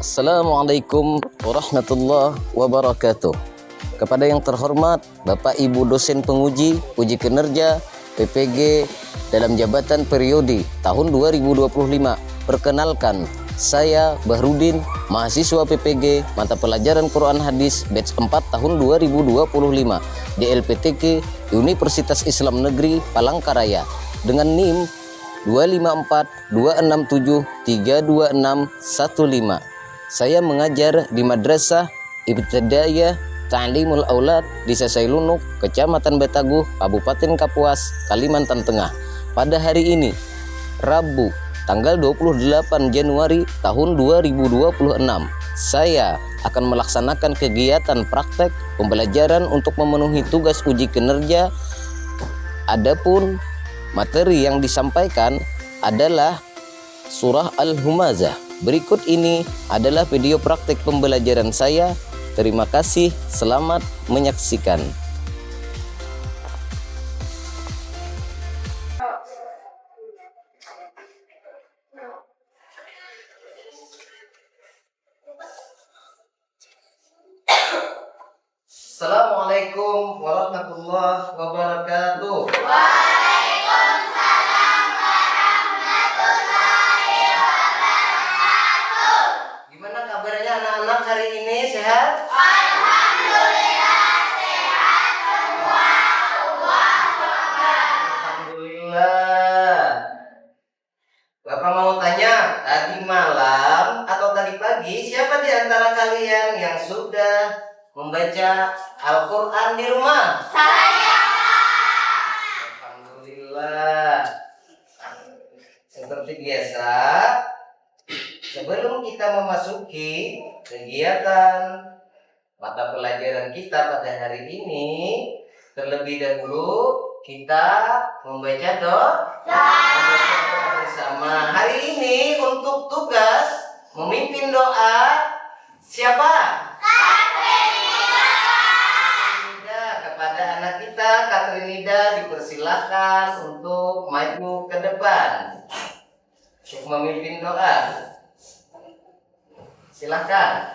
Assalamualaikum warahmatullahi wabarakatuh. Kepada yang terhormat Bapak Ibu dosen penguji uji kinerja PPG dalam jabatan periode tahun 2025. Perkenalkan, saya Bahrudin, mahasiswa PPG mata pelajaran Quran Hadis batch 4 tahun 2025 di LPTK Universitas Islam Negeri Palangkaraya dengan NIM 25426732615. Saya mengajar di Madrasah Ibtidaiyah Ta'limul Aulad Desa Sailunuk, Kecamatan Betaguh, Kabupaten Kapuas, Kalimantan Tengah. Pada hari ini, Rabu, tanggal 28 Januari tahun 2026, saya akan melaksanakan kegiatan praktek pembelajaran untuk memenuhi tugas uji kinerja. Adapun materi yang disampaikan adalah surah Al-Humazah. Berikut ini adalah video praktik pembelajaran saya. Terima kasih, selamat menyaksikan. Assalamualaikum warahmatullahi wabarakatuh. Gimana kabarnya anak-anak hari ini? Sehat? Alhamdulillah sehat semua. Alhamdulillah. Bapak mau tanya, tadi malam atau tadi pagi siapa di antara kalian yang sudah membaca Al-Quran di rumah? Saya. Alhamdulillah. Seperti biasa, sebelum kita memasuki kegiatan mata pelajaran kita pada hari ini, terlebih dahulu kita membaca doa bersama. Hari ini untuk tugas memimpin doa siapa? Kepada anak kita, Katrinida dipersilahkan untuk maju ke depan untuk memimpin doa. Silakan.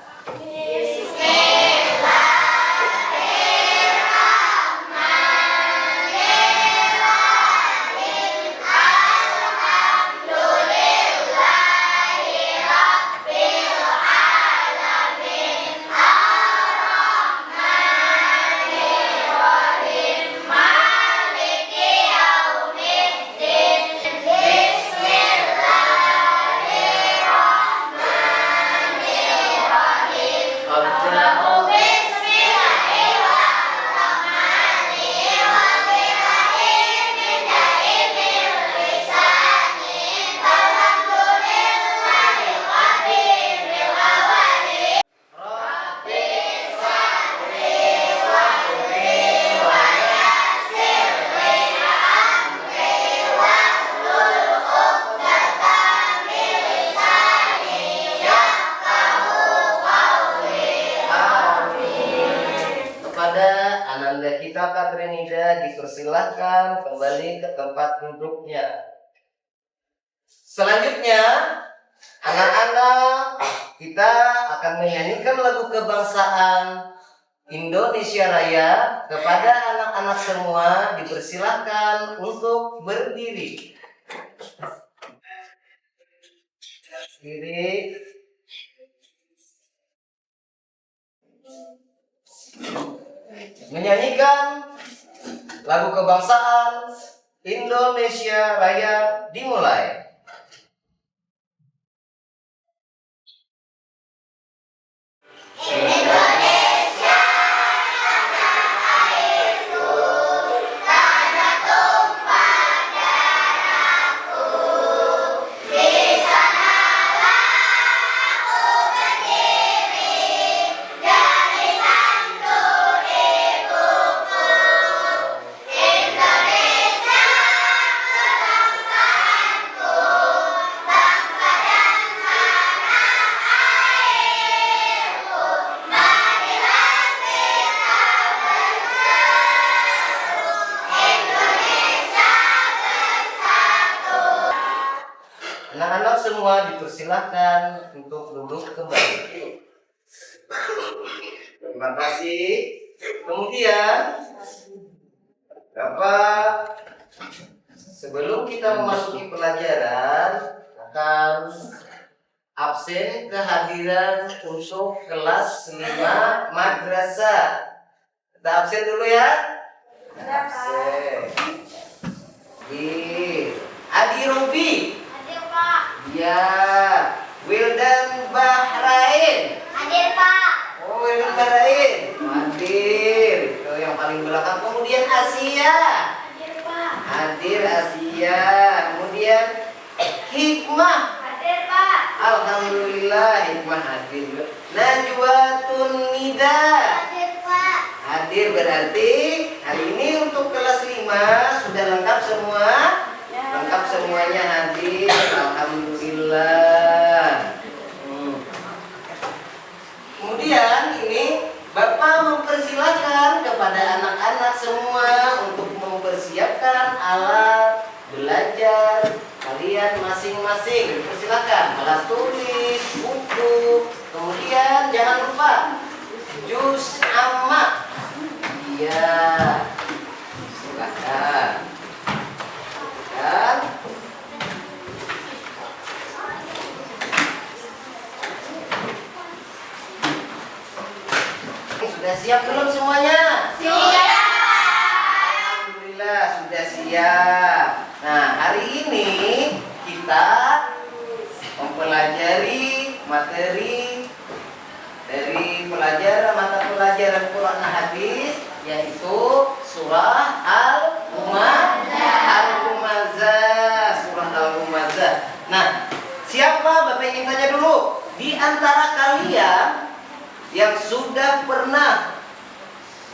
Ananda kita Katrinida dipersilahkan kembali ke tempat duduknya. Selanjutnya, anak-anak kita akan menyanyikan lagu kebangsaan Indonesia Raya. Kepada anak-anak semua dipersilahkan untuk berdiri. Berdiri. Menyanyikan lagu kebangsaan Indonesia Raya dimulai. Indonesia, kebangsaan semua dipersilakan untuk duduk kembali. Terima kasih. Kemudian, Bapak, sebelum kita memasuki pelajaran, akan absen kehadiran untuk kelas 5 madrasah. Kita absen dulu ya. Absen. Adi Robi. Hadir, Pak. Ya. Wildan Bahrain. Hadir, Pak. Oh, Wildan Bahrain. Hadir. Itu yang paling belakang. Kemudian Asia. Hadir, Pak. Hadir Asia. Kemudian Hikmah. Hadir, Pak. Alhamdulillah Hikmah hadir. Najwatun Nida. Hadir, Pak. Hadir berarti hari ini untuk kelas 5 sudah lengkap semua? Lengkap semuanya hadir. Alhamdulillah. Kemudian ini Bapak mempersilahkan kepada anak-anak semua untuk mempersiapkan alat belajar kalian masing-masing. Persilakan alat tulis, buku. Kemudian jangan lupa juz amma. Iya. Silakan. Dan sudah siap belum semuanya? Siap. Alhamdulillah sudah siap. Nah, hari ini kita mempelajari materi dari mata pelajaran Quran dan Hadis, yaitu surah Al-Humazah. Surah Al-Humazah. Nah, siapa Bapak ingin tanya dulu? Di antara kalian yang sudah pernah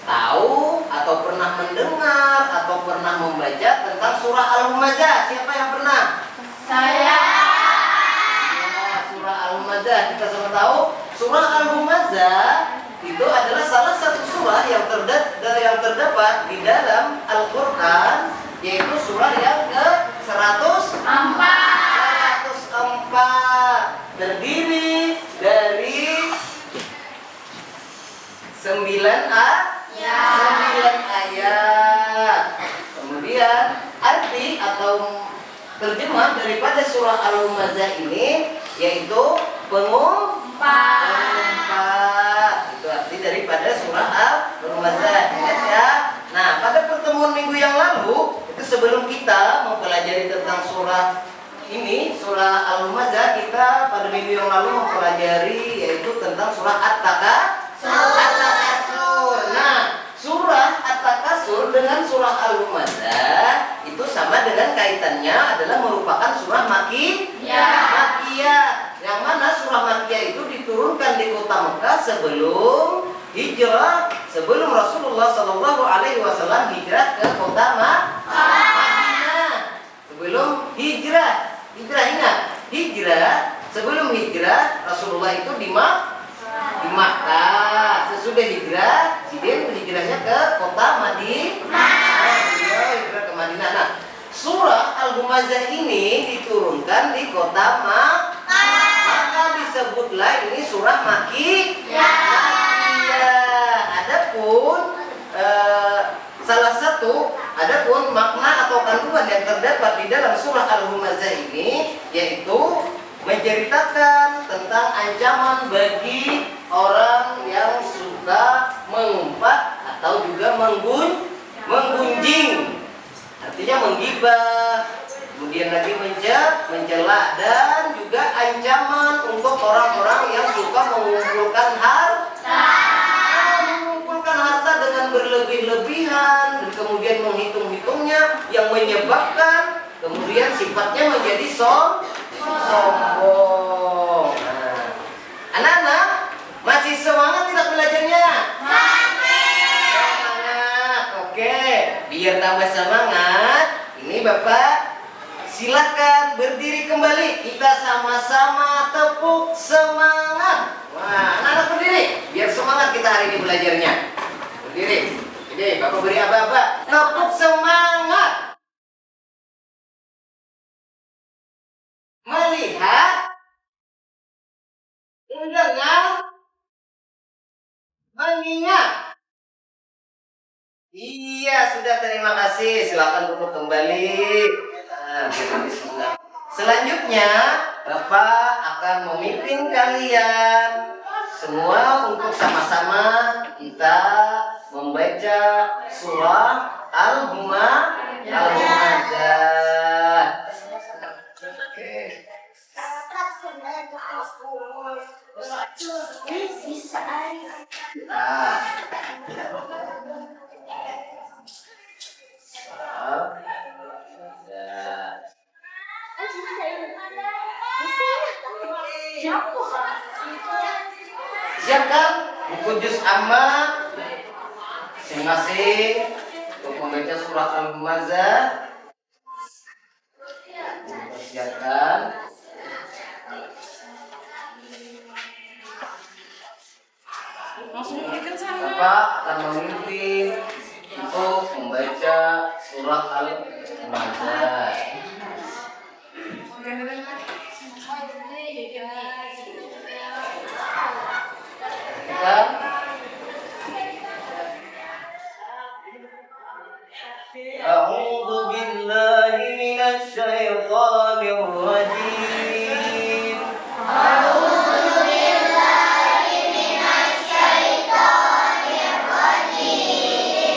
tahu atau pernah mendengar atau pernah membaca tentang surah Al-Humazah? Siapa yang pernah? Saya. Ya, surah Al-Humazah. Kita semua tahu surah Al-Humazah itu adalah salah satu surah yang terdapat di dalam Al-Quran, yaitu surah yang ke-104. Terdiri dari 9 ayat. Kemudian arti atau terjemah daripada surah Al-Humazah ini yaitu pengumpat. Itu arti daripada surah Al-Humazah. Ingat ya. Nah, pada pertemuan minggu yang lalu, itu sebelum kita mempelajari tentang surah ini, surah Al-Humazah, kita pada minggu yang lalu mempelajari yaitu tentang surah At-Takasur. Nah, surah At-Takasur dengan surah Al-Humazah itu sama dengan kaitannya adalah merupakan surah Makkiyah. Yang mana surah Makkiyah itu diturunkan di kota Mekah sebelum hijrah, sebelum Rasulullah SAW hijrah ke kota Madinah. Sebelum hijrah ingat, sebelum hijrah Rasulullah itu di Makkah. Sesudah hijrah, hijrahnya ke kota Madinah. Beliau hijrah ke Madinah. Nah, surah Al-Humazah ini diturunkan di kota Makkah. Maka disebutlah ini surah Makkiyah. Adapun makna atau kandungan yang terdapat di dalam surah Al-Humazah ini yaitu menceritakan tentang ancaman bagi orang yang suka mengumpat atau juga menggunjing. Artinya menggibah, kemudian lagi mencela, dan juga ancaman untuk orang-orang yang suka mengumpulkan harta dengan berlebih-lebihan dan kemudian menghitung-hitungnya yang menyebabkan kemudian sifatnya menjadi sombong. Nah, anak-anak masih semangat tidak belajarnya? Semangat. Oke, biar tambah semangat, ini Bapak silakan berdiri kembali. Kita sama-sama tepuk semangat. Wah, anak-anak berdiri biar semangat kita hari ini belajarnya. Berdiri. Jadi Bapak beri apa-apa. Tepuk semangat. Melihat Mendengar, mengingat. Iya, sudah, terima kasih. Silakan duduk kembali. Nah, bismillah. Selanjutnya, Bapak akan memimpin kalian semua untuk sama-sama kita membaca surah Al-Humazah. Oke. Nah, siap kan? Buku juz amma masing-masing untuk membaca surah Al-Humazah. Siapkan. Bapak akan memimpin untuk membaca surah Al-Humazah. Kita A'udzu billahi minasy syaithanir rajim.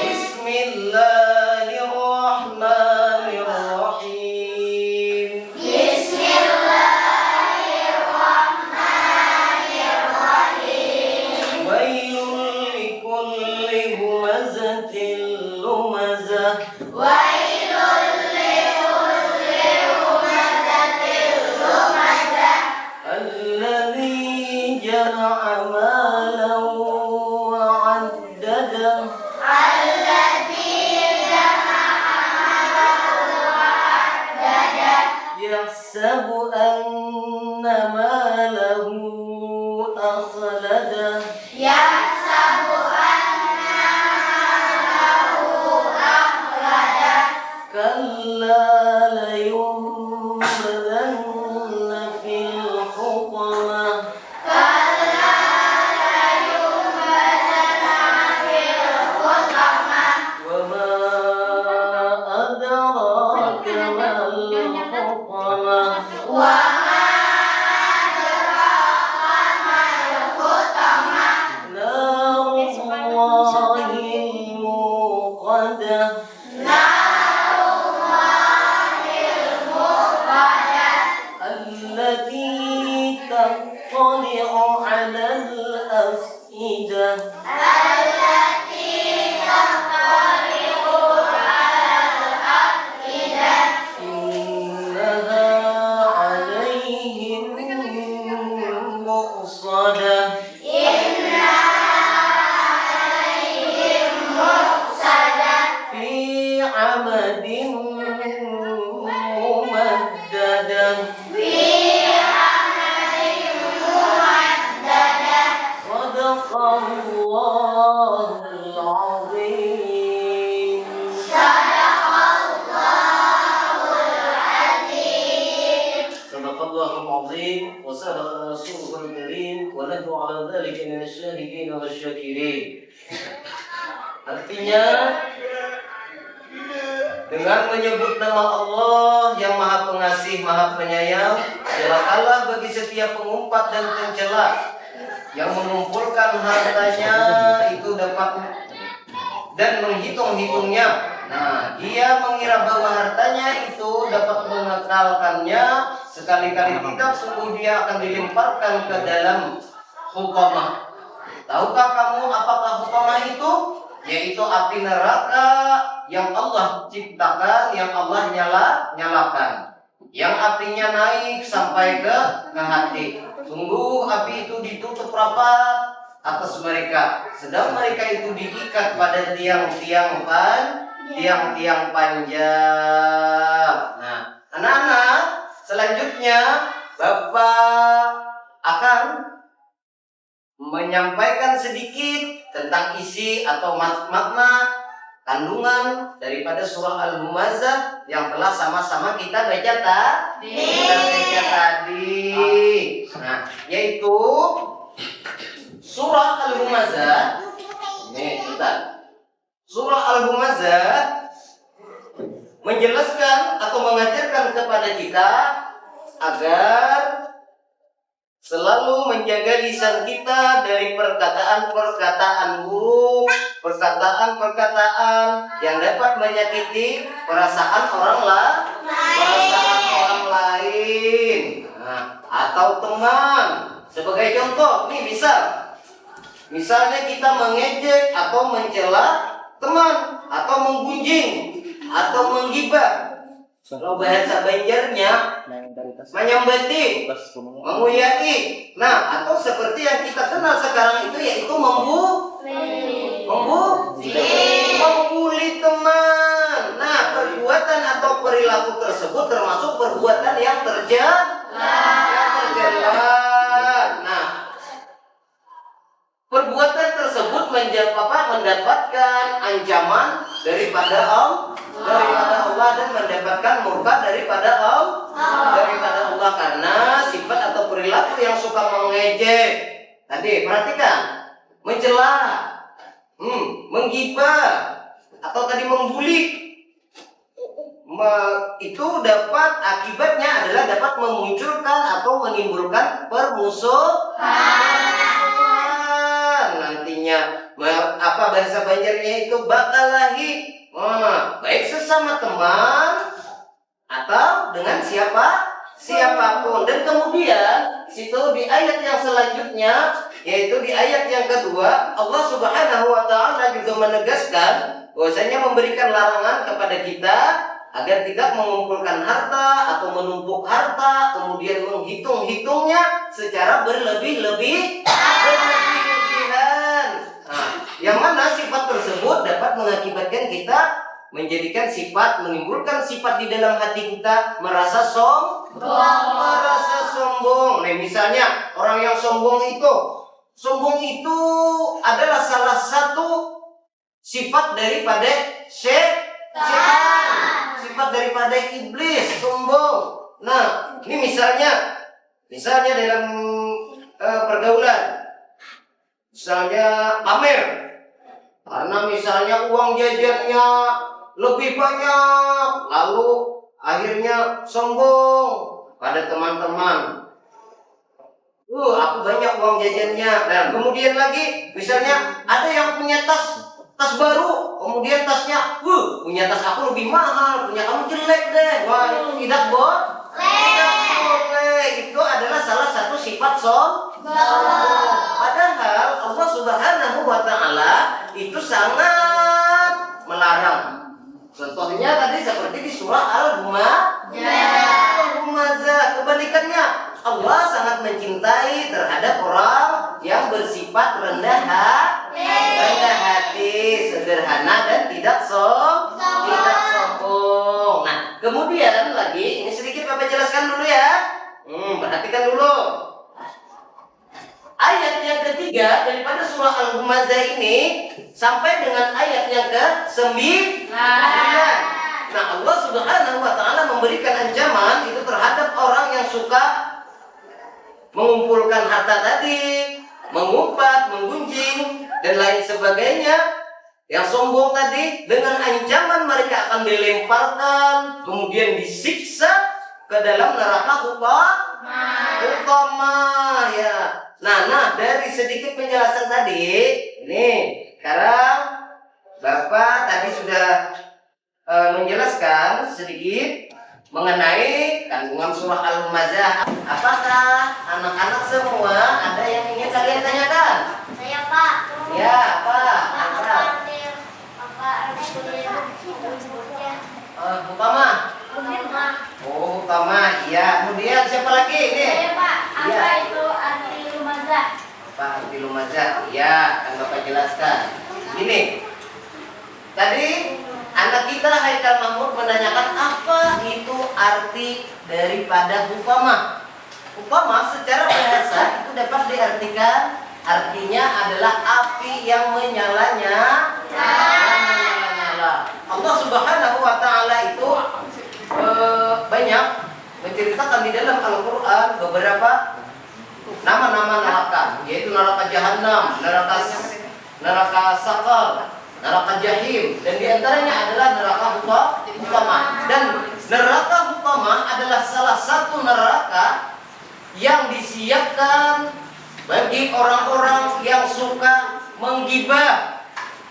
Bismillahirrahmanirrahim. Wailul likulli humazatil lumazah. Alladzi jama'a malan wa 'addadah. Yahsabu anna malahu akhladah. Kalla layunbadanna fil hutamah. Wa ma adraka mal hutamah. Narullahil muqadah. التي تطلع على الأفئدة. إنها عليهم مؤصدة. في عمد ممددة. صدق الله العظيم. صدق الله العظيم وصدق رسوله الكريم ونحن على ذلك من الشاهدين والشاكرين. Artinya, dengan menyebut nama Allah yang Maha Pengasih, Maha Penyayang, celakalah bagi setiap pengumpat dan pencela yang mengumpulkan hartanya itu dapat dan menghitung-hitungnya. Nah, dia mengira bahwa hartanya itu dapat mengekalkannya, sekali-kali tidak, sungguh dia akan dilemparkan ke dalam hukamah. Tahukah kamu apakah hukamah itu? Yaitu api neraka yang Allah ciptakan, yang Allah nyalakan, yang apinya naik sampai ke hati. Sungguh api itu ditutup rapat atas mereka, sedang mereka itu diikat pada tiang-tiang panjang. Nah, anak-anak, selanjutnya Bapak akan menyampaikan sedikit tentang isi atau makna kandungan daripada surah Al-Humazah yang telah sama-sama kita baca tadi. Nah, yaitu surah Al-Humazah. Nih, kita. Surah Al-Humazah menjelaskan atau mengajarkan kepada kita agar selalu menjaga lisan kita dari perkataan-perkataan buruk, perkataan-perkataan yang dapat menyakiti perasaan orang lain, atau teman. Sebagai contoh, nih misalnya kita mengejek atau mencela teman, atau menggunjing, atau menggibah. Kalau bahasa Banjarnya menyambati, menguyai. Nah, atau seperti yang kita kenal sekarang itu yaitu membuli teman. Nah, perbuatan atau perilaku tersebut termasuk perbuatan yang tercela. Nah, perbuatan tersebut mendapatkan ancaman daripada Allah dan mendapatkan murka daripada Allah karena sifat atau perilaku yang suka mengejek. Tadi perhatikan, mencela, menggibah, atau tadi membuli. Itu akibatnya adalah dapat memunculkan atau menimbulkan permusuhan. Nantinya bahasa Banjarnya itu bakal lagi baik sesama teman atau dengan siapapun. Dan kemudian situ di ayat yang selanjutnya, yaitu di ayat yang kedua, Allah Subhanahu wa taala juga menegaskan bahwasanya memberikan larangan kepada kita agar tidak mengumpulkan harta atau menumpuk harta kemudian menghitung-hitungnya secara berlebihan. Yang mana sifat tersebut dapat mengakibatkan kita menimbulkan sifat di dalam hati kita merasa sombong. Nah, misalnya orang yang sombong itu adalah salah satu sifat daripada setan, sifat daripada iblis, sombong. Nah, ini misalnya dalam pergaulan, misalnya pamer. Karena misalnya uang jajannya lebih banyak, lalu akhirnya sombong pada teman-teman. Aku banyak uang jajannya. Dan kemudian lagi, misalnya ada yang punya tas baru, kemudian tasnya, punya tas aku lebih mahal, punya kamu jelek deh. Wah, itu tidak boleh. Itu adalah salah satu sifat sombong. Padahal Allah Subhanahu wa taala itu sangat melarang. Contohnya tadi seperti di surah Al-Humazah. Kebalikannya, Allah sangat mencintai terhadap orang yang bersifat rendah hati, sederhana dan tidak sombong. Nah, kemudian lagi ini sedikit Bapak jelaskan dulu ya. Perhatikan dulu. Ayat yang ketiga daripada surah Al-Humazah ini sampai dengan ayat yang ke-9. Nah, Allah Subhanahu wa taala memberikan ancaman itu terhadap orang yang suka mengumpulkan harta tadi, mengumpat, menggunjing dan lain sebagainya. Yang sombong tadi, dengan ancaman mereka akan dilemparkan, kemudian disiksa ke dalam neraka utama ya. Nah, dari sedikit penjelasan tadi, ini sekarang Bapak tadi sudah menjelaskan sedikit mengenai kandungan surah Al-Humazah. Apakah anak-anak semua ada yang ingin kalian tanyakan? Saya Pak. Ya, Pak. Utama. Ya. Kemudian siapa lagi ini? Saya Pak. Apa Ya. itu arti lumazah? Pak arti lumazah. Ya, akan Bapak jelaskan. Gini. Tadi anak kita Haikal Mahmud menanyakan apa itu arti daripada hukama. Hukama secara bahasa itu dapat diartikan artinya adalah api yang menyala-nyala. Allah Subhanahu wa Ta'ala itu banyak menceritakan di dalam Al-Quran beberapa nama-nama neraka, yaitu neraka Jahanam, neraka Saqar, neraka Jahim, dan diantaranya adalah neraka Hutama. Dan neraka Hutama adalah salah satu neraka yang disiapkan bagi orang-orang yang suka menggibah,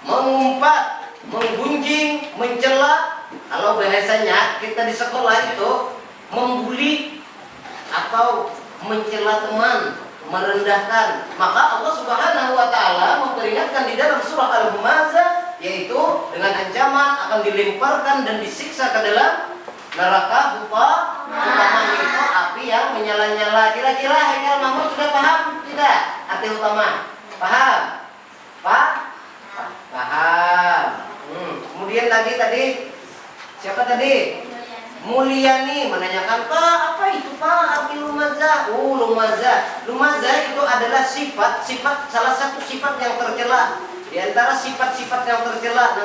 mengumpat, menggunjing, mencela. Kalau bahasanya kita di sekolah itu membuli atau mencela teman, merendahkan. Maka Allah Subhanahu wa Ta'ala memperingatkan di dalam surah Al-Humazah, yaitu dengan ancaman akan dilemparkan dan disiksa ke dalam neraka Hutama, yaitu api yang menyala-nyala. Kira-kira Haikal Mahmud sudah paham tidak arti Hutama? Paham? Paham. Kemudian tadi siapa tadi? Mulyani menanyakan, Pak, apa itu Pak arti lumazah? Lumazah itu adalah sifat salah satu sifat yang tercela. Di antara sifat-sifat yang tercela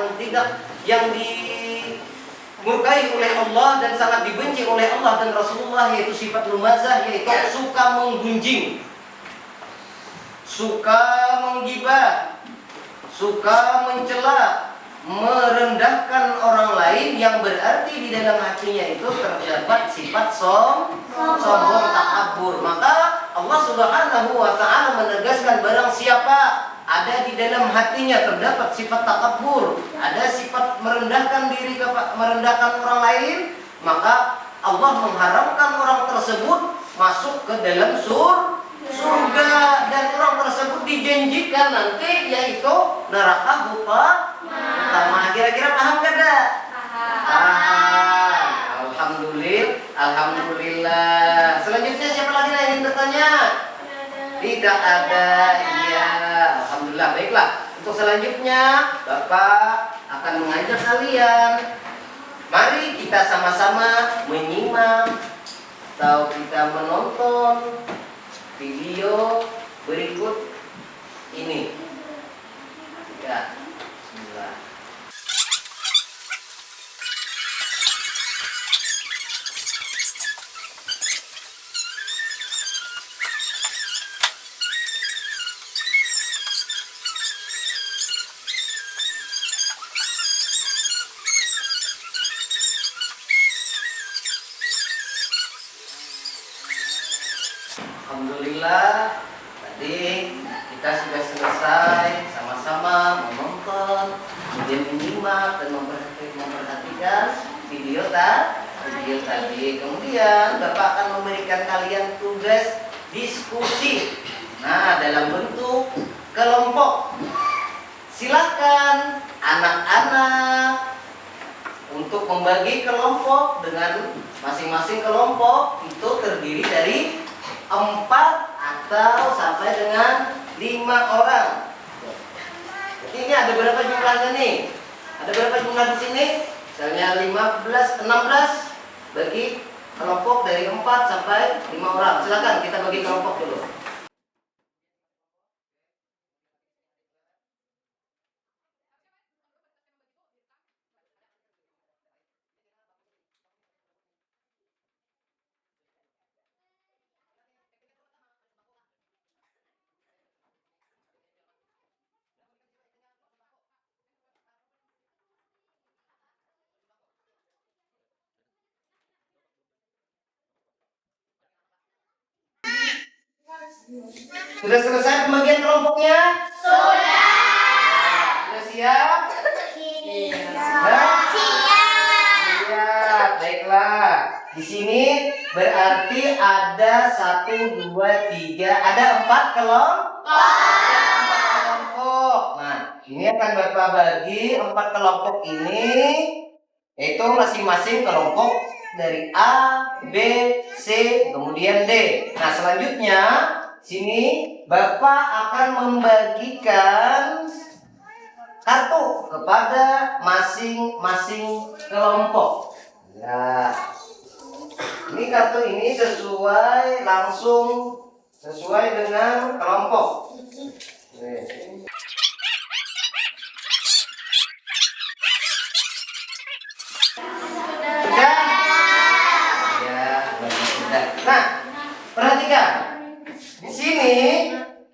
yang dimurkai oleh Allah dan sangat dibenci oleh Allah dan Rasulullah, yaitu sifat lumazah, yaitu suka menggunjing, suka menggibah, suka mencela, merendahkan orang lain, yang berarti di dalam hatinya itu terdapat sifat sombong, takabur. Maka Allah Subhanahu wa Ta'ala menegaskan, barang siapa ada di dalam hatinya terdapat sifat takabur, ada sifat merendahkan diri, merendahkan orang lain, maka Allah mengharamkan orang tersebut masuk ke dalam surga, dan orang tersebut dijanjikan nanti yaitu neraka Hutama. Kira-kira paham kan? Paham. Alhamdulillah. Selanjutnya siapa lagi yang ingin bertanya? Tidak ada. Iya, alhamdulillah. Baiklah. Untuk selanjutnya Bapak akan mengajak kalian. Mari kita sama-sama menyimak atau kita menonton video berikut ini. Ya, bismillah. Alhamdulillah, tadi kita sudah selesai sama-sama menonton, kemudian menyimak dan memperhatikan video tadi. Kemudian Bapak akan memberikan kalian tugas diskusi. Nah, dalam bentuk kelompok. Silakan anak-anak untuk membagi kelompok, dengan masing-masing kelompok itu terdiri dari 4 atau sampai dengan 5 orang. Jadi ini ada berapa jumlahnya nih? Ada berapa jumlah di sini? Misalnya 16 bagi kelompok dari 4 sampai 5 orang. Silakan kita bagi kelompok dulu. Sudah selesai pembagian kelompoknya? Sudah siap? Siap. Baiklah. Di sini berarti ada 1, 2, 3, ada 4 kelompok. Nah, ini akan Bapak bagi 4 kelompok ini, yaitu masing-masing kelompok dari A, B, C, kemudian D. Nah, selanjutnya sini Bapak akan membagikan kartu kepada masing-masing kelompok. Nah, ini kartu ini sesuai dengan kelompok.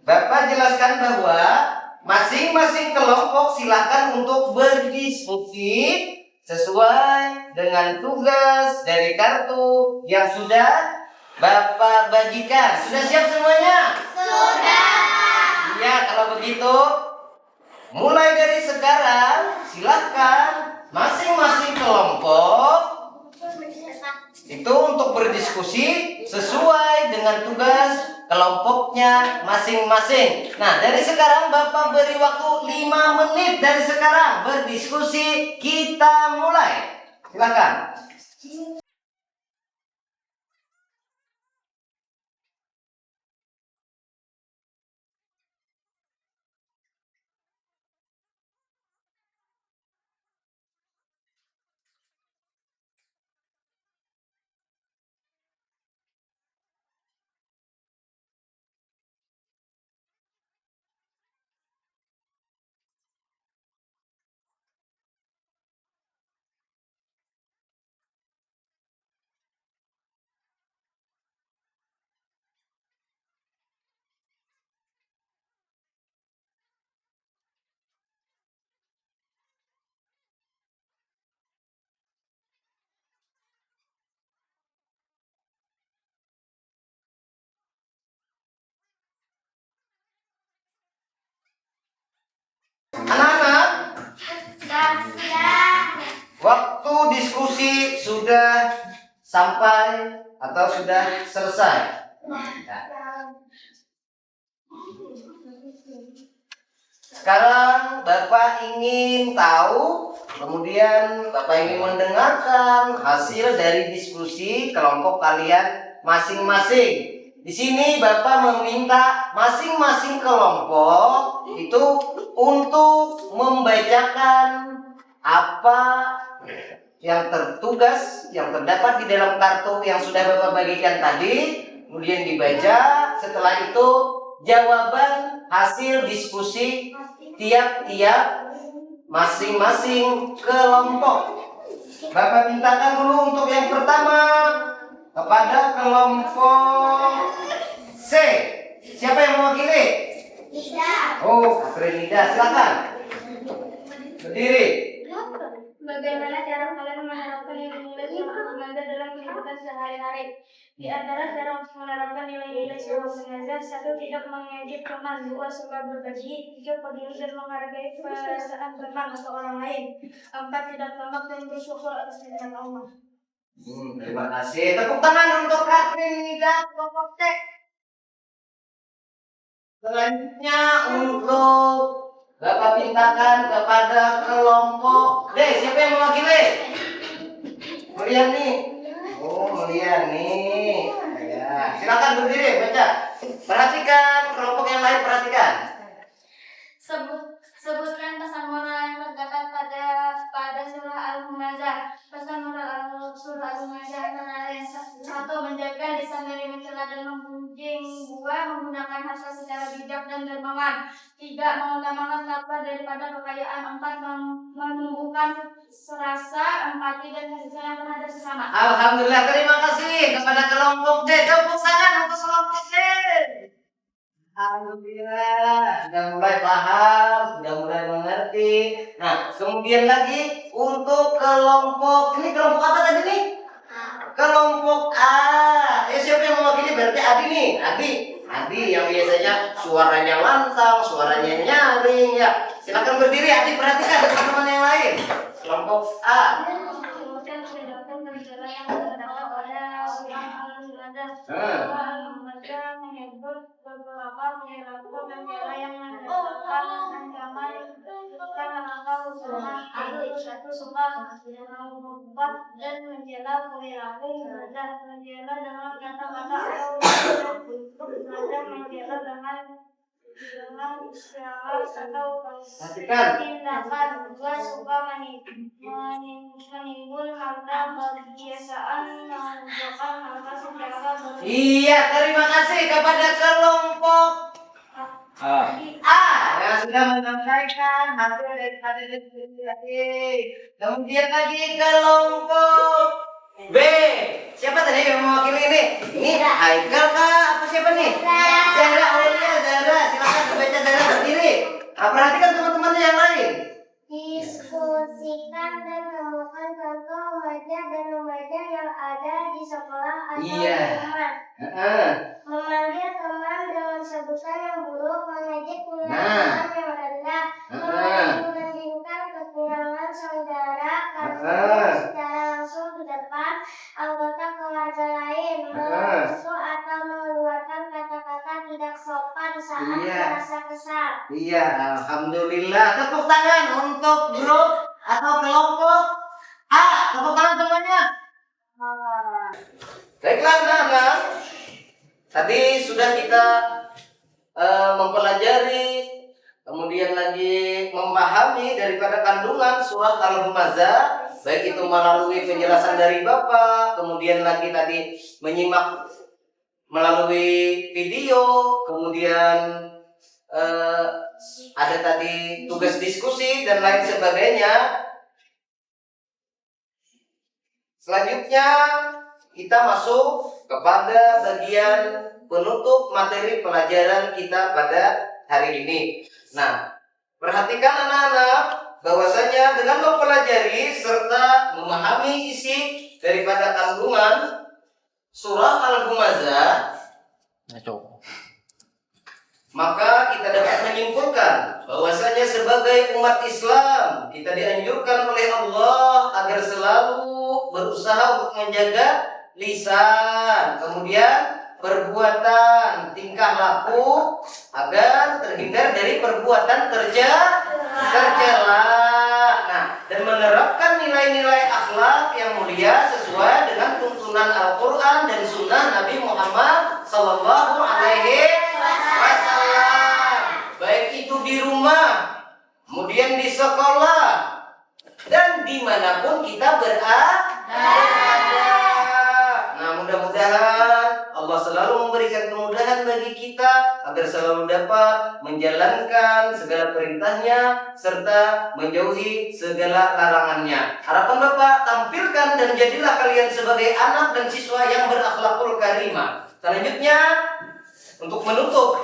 Bapak jelaskan bahwa masing-masing kelompok silakan untuk berdiskusi sesuai dengan tugas dari kartu yang sudah Bapak bagikan. Sudah siap semuanya? Sudah. Iya, kalau begitu mulai dari sekarang silakan masing-masing kelompok itu untuk berdiskusi sesuai dengan tugas kelompoknya masing-masing. Nah, dari sekarang Bapak beri waktu 5 menit dari sekarang berdiskusi. Kita mulai. Silakan. Anak-anak, Sudah. waktu diskusi sudah sampai atau sudah selesai? Nah, sekarang Bapak ingin tahu, kemudian Bapak ingin mendengarkan hasil dari diskusi kelompok kalian masing-masing. Di sini Bapak meminta masing-masing kelompok itu untuk membacakan apa yang tertugas, yang terdapat di dalam kartu yang sudah Bapak bagikan tadi, kemudian dibaca. Setelah itu jawaban hasil diskusi tiap-tiap masing-masing kelompok. Bapak mintakan dulu untuk yang pertama kepada kelompok C. Siapa yang mewakili? Tidak. Oh, Aprilida, silakan berdiri. Bagaimana cara kalian menerapkan nilai-nilai sebuah mengajar dalam kehidupan sehari-hari? Di antara cara untuk menerapkan nilai-nilai sebuah mengajar, 1. Tidak mengejek teman, 2. Suka berbagi, 3. Peduli dan menghargai perasaan teman atau orang lain, 4. Tidak tamak dan bersyukur atas nikmat Allah. Terima kasih. Tepuk tangan untuk Aprilida kelompok C. Selanjutnya untuk Bapak mintakan kepada kelompok D. Siapa yang mewakili? Mulyani. Oh, Mulyani. Ya, silakan berdiri baca. Perhatikan kelompok yang lain, perhatikan. Sebutkan pesan moral yang terdapat pada surah Al-Humazah. Pesan moral surah Al-Humazah adalah yang 1. Menjaga lisan dari mencela dan mempunjing, 2. Menggunakan bahasa secara bijak dan dermawan, 3. Mengutamakan takwa daripada kekayaan, 4. Menumbuhkan rasa empati dan kasih sayang terhadap sesama. Alhamdulillah, terima kasih kepada kelompok D. Tepuk tangan untuk kelompok D. Alhamdulillah, sudah mulai paham, sudah mulai mengerti. Nah, kemudian lagi untuk kelompok, ini kelompok apa tadi nih? Kelompok A. Siapa yang mewakili? Berarti Adi nih. Adi yang biasanya suaranya lantang, suaranya nyaring ya. Silakan berdiri, Adi, perhatikan teman-teman yang lain. Kelompok A. Kemudian terdapat gejala yang terdapat pada surah Al-Humazah. Al-Humazah menyebut beberapa perilaku gejala yang mendapatkan ancaman rangka usaha. 1. Suka membuat dan menjela perilaku Humazah. Menjela dengan kata-kata atau bentuk. Humazah menjela dengan isyarat atau tindakan. 2. Suka menimbul harta kebiasaan menunjukkan harta secara Iya, terima kasih kepada kelompok A yang sudah menyampaikan hasil dari diskusi. Kemudian lagi kelompok B. Siapa tadi yang mewakili ini? Ini Haikal kah? Apa siapa nih? Zara. Oh iya Zara. Silakan dibaca Zara berdiri. Nah, perhatikan teman-teman yang lain. Diskusikan dan temukan contoh remaja dan remaja yang ada di sekolah atau Iya. rumah. Memanggil teman dengan sebutan yang buruk, mengejek dengan yang rendah, membanding-bandingkan kekurangan saudara karena secara langsung di depan anggota keluarga lain, mengusul atau mengeluarkan kata-kata tidak sopan saat merasa kesal. Iya, alhamdulillah. Tepuk tangan untuk grup atau kelompok A. Tepuk tangan semuanya. Baiklah anak-anak. Tadi sudah kita mempelajari, kemudian lagi memahami daripada kandungan surah Al-Humazah, baik itu melalui penjelasan dari Bapak, kemudian lagi tadi menyimak melalui video, kemudian ada tadi tugas diskusi dan lain sebagainya. Selanjutnya kita masuk kepada bagian penutup materi pelajaran kita pada hari ini. Nah, perhatikan anak-anak bahwasanya dengan mempelajari serta memahami isi daripada kandungan surah Al-Humazah, maka kita dapat menyimpulkan bahwasanya sebagai umat Islam kita dianjurkan oleh Allah agar selalu berusaha untuk menjaga lisan, kemudian perbuatan, tingkah laku agar terhindar dari perbuatan tercela. Nah, dan menerapkan nilai-nilai akhlak yang mulia sesuai dengan tuntunan Al-Qur'an dan sunnah Nabi Muhammad sallallahu alaihi wasallam. Baik itu di rumah, kemudian di sekolah, dan dimanapun kita berada. Nah, mudah-mudahan Allah selalu memberikan kemudahan bagi kita agar selalu dapat menjalankan segala perintahnya serta menjauhi segala larangannya. Harapan Bapak, tampilkan dan jadilah kalian sebagai anak dan siswa yang berakhlakul karimah. Selanjutnya, untuk menutup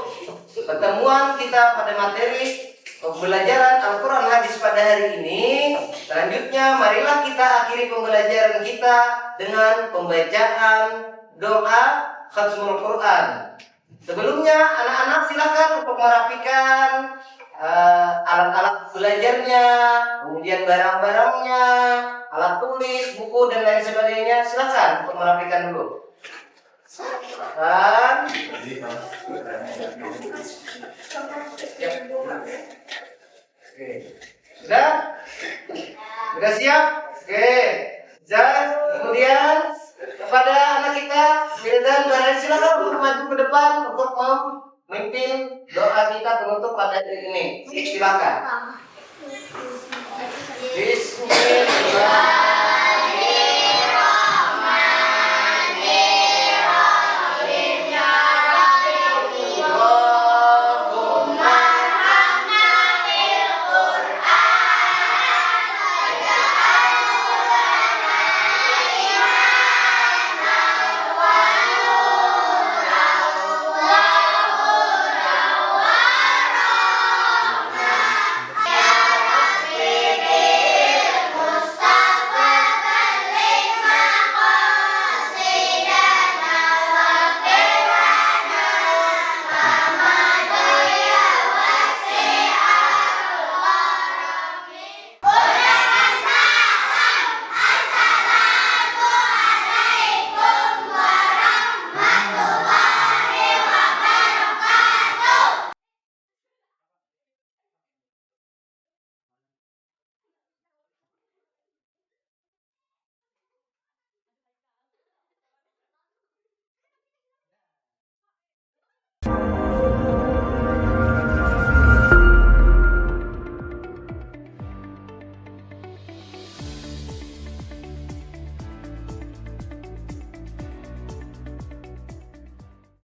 pertemuan kita pada materi pembelajaran Al-Quran Hadis pada hari ini, selanjutnya marilah kita akhiri pembelajaran kita dengan pembacaan doa Khatmul Quran. Sebelumnya anak-anak silakan untuk merapikan alat-alat belajarnya, kemudian barang-barangnya, alat tulis, buku dan lain sebagainya. Silakan untuk merapikan dulu. Silakan. Oke. Sudah? Sudah siap? Oke. Zan, kemudian kepada anak kita, Wildan, Baran, silakan untuk maju ke depan untuk memimpin doa kita penutup pada hari ini. Silakan. Bismillah.